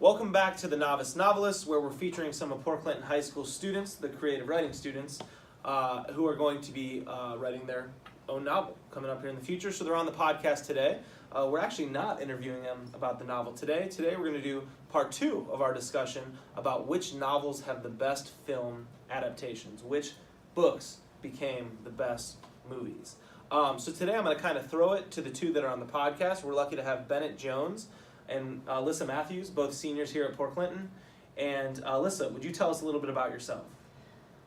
Welcome back to the Novice Novelists, where we're featuring some of Port Clinton High School students, the creative writing students, who are going to be writing their own novel coming up here in the future. So they're on the podcast today. We're actually not interviewing them about the novel today. Today we're going to do part 2 of our discussion about which novels have the best film adaptations, which books became the best movies. So today I'm going to kind of throw it to the two that are on the podcast. We're lucky to have Bennett Jones and Alisa Matthews, both seniors here at Port Clinton. And Alisa, would you tell us a little bit about yourself?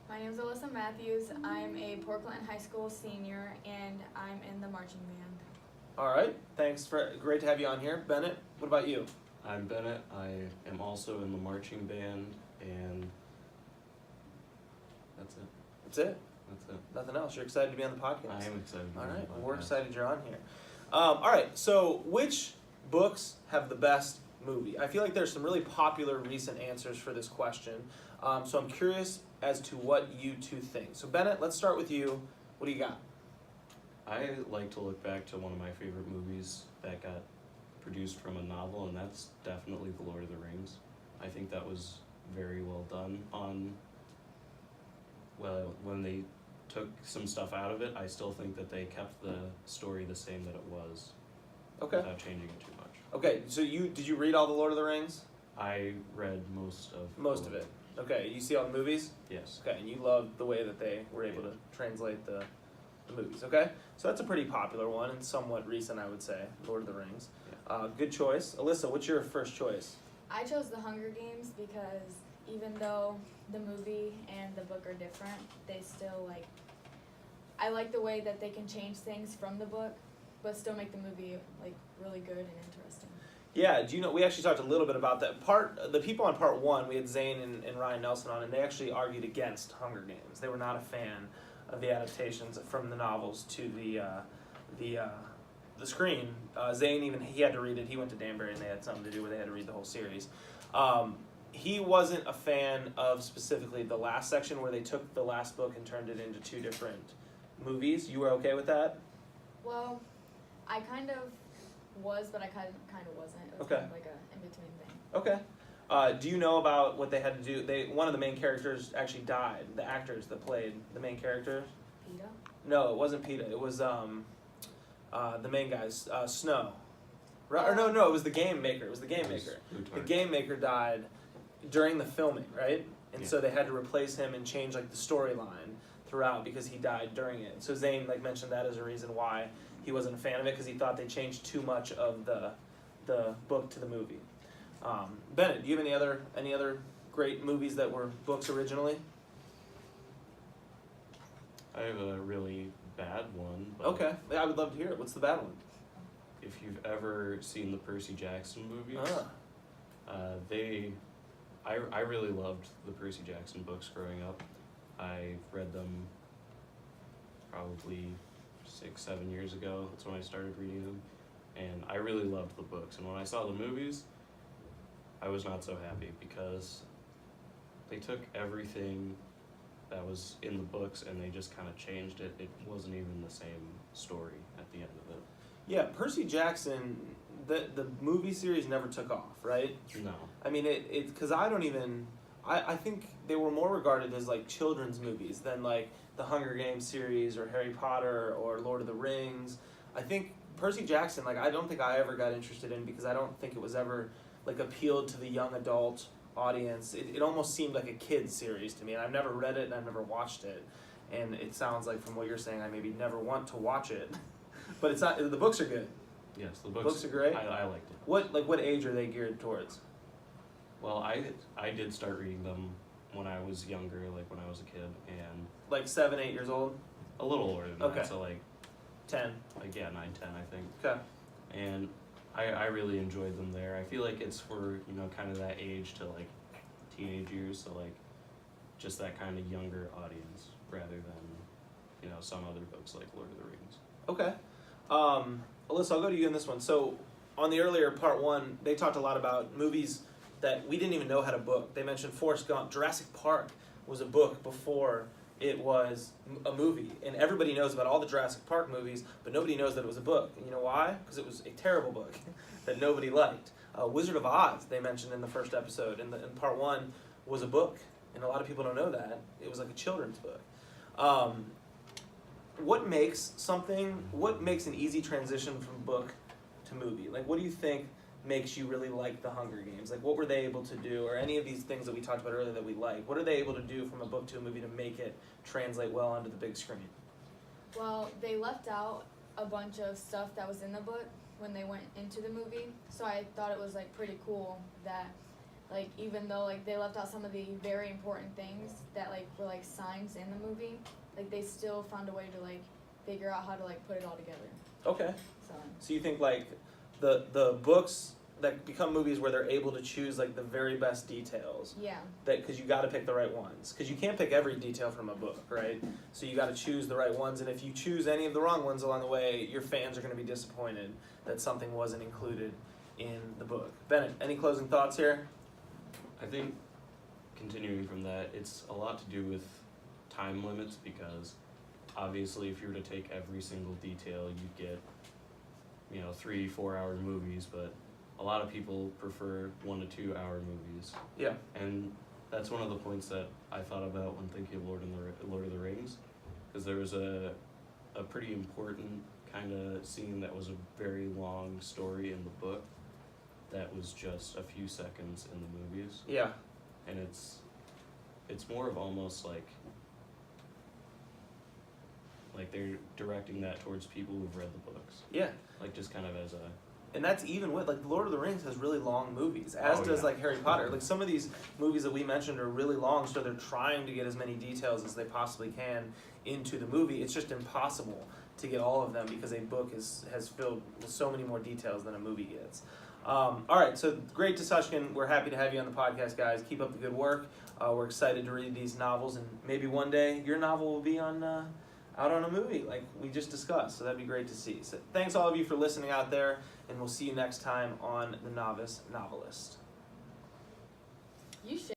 My name is Alisa Matthews. I'm a Port Clinton High School senior, and I'm in the marching band. All right, thanks. Great to have you on here. Bennett, what about you? I'm Bennett. I am also in the marching band, and that's it. That's it? That's it. Nothing else? You're excited to be on the podcast? I am excited to be All on right, the well, we're podcast. excited you're on here. All right, so which books have the best movie? I feel like there's some really popular recent answers for this question, so I'm curious as to what you two think. So Bennett, let's start with you. What do you got? I like to look back to one of my favorite movies that got produced from a novel, and that's definitely The Lord of the Rings. I think that was very well done when they took some stuff out of it, I still think that they kept the story the same that it was. Okay. Without changing it too much. Okay, so did you read all the Lord of the Rings? I read most of It. Okay, you see all the movies? Yes. Okay, and you loved the way that they were able to translate the movies, okay? So that's a pretty popular one and somewhat recent, I would say, Lord of the Rings. Yeah. Good choice. Alyssa, what's your first choice? I chose The Hunger Games because even though the movie and the book are different, they still, I like the way that they can change things from the book, but still make the movie, really good and interesting. Yeah, do you know, we actually talked a little bit about that. The people on part 1, we had Zane and Ryan Nelson on, and they actually argued against Hunger Games. They were not a fan of the adaptations from the novels to the screen. Zane, he had to read it. He went to Danbury, and they had something to do where they had to read the whole series. He wasn't a fan of specifically the last section where they took the last book and turned it into 2 different movies. You were okay with that? Well, I kind of was, but I kind of wasn't. It was Okay. kind of like a in-between thing. Okay. Do you know about what they had to do? One of the main characters actually died. The actors that played the main characters. PETA? No, it wasn't PETA. It was the main guys. Snow. Right? Or no, it was the game maker. It was the game maker. The game maker died during the filming, right? And Yeah. so they had to replace him and change the storyline throughout because he died during it. So Zane mentioned that as a reason why he wasn't a fan of it, because he thought they changed too much of the book to the movie. Bennett, do you have any other great movies that were books originally? I have a really bad one. But Okay, yeah, I would love to hear it. What's the bad one? If you've ever seen the Percy Jackson movies, I really loved the Percy Jackson books growing up. I read them probably 6-7 years ago. That's when I started reading them, and I really loved the books. And when I saw the movies, I was not so happy because they took everything that was in the books and they just kind of changed it. It wasn't even the same story at the end of it. Yeah, Percy Jackson, the movie series never took off, right? No. I mean, because I think they were more regarded as children's movies than the Hunger Games series or Harry Potter or Lord of the Rings. I think Percy Jackson, I don't think I ever got interested in because I don't think it was ever appealed to the young adult audience. It almost seemed like a kid's series to me, and I've never read it and I've never watched it. And it sounds like from what you're saying, I maybe never want to watch it. But it's not. The books are good. Yes, the Books are great. I liked it. What age are they geared towards? Well, I did start reading them when I was younger, when I was a kid, and 7, 8 years old? a little older than Okay. that, so 10. 9, 10, I think. Okay. And I really enjoyed them there. I feel like it's for, kind of that age to teenage years, so just that kind of younger audience rather than, some other books like Lord of the Rings. Okay. Alyssa, I'll go to you in this one. So on the earlier part 1, they talked a lot about movies that we didn't even know had a book. They mentioned Forrest Gump. Jurassic Park was a book before it was a movie. And everybody knows about all the Jurassic Park movies, but nobody knows that it was a book. And you know why? Because it was a terrible book that nobody liked. Wizard of Oz, they mentioned in the first episode, in part one, was a book, and a lot of people don't know that. It was like a children's book. What makes an easy transition from book to movie? Like, what do you think makes you really like the Hunger Games? Like, what were they able to do, or any of these things that we talked about earlier that we like? What are they able to do from a book to a movie to make it translate well onto the big screen? Well, they left out a bunch of stuff that was in the book when they went into the movie, so I thought it was like pretty cool that like even though like they left out some of the very important things that like were like signs in the movie, like they still found a way to like figure out how to like put it all together. Okay. So You think like the books that become movies where they're able to choose like the very best details, yeah. that because you got to pick the right ones, because you can't pick every detail from a book, right? So you got to choose the right ones, and if you choose any of the wrong ones along the way, your fans are going to be disappointed that something wasn't included in the book. Bennett, any closing thoughts here? I think continuing from that, it's a lot to do with time limits, because obviously if you were to take every single detail, you'd get 3-4 hour movies, but a lot of people prefer 1 to 2 hour movies. Yeah. And that's one of the points that I thought about when thinking of Lord of the Rings, because there was a pretty important kind of scene that was a very long story in the book that was just a few seconds in the movies. Yeah. And it's more of almost like they're directing that towards people who've read the books. Yeah. Like just kind of as a... And that's even with, like, The Lord of the Rings has really long movies, as does, like, Harry Potter. Like, some of these movies that we mentioned are really long, so they're trying to get as many details as they possibly can into the movie. It's just impossible to get all of them because a book has filled with so many more details than a movie gets. All right, so great discussion. We're happy to have you on the podcast, guys. Keep up the good work. We're excited to read these novels, and maybe one day your novel will be on... out on a movie like we just discussed, so that'd be great to see. So thanks all of you for listening out there, and we'll see you next time on The Novice Novelist. You should.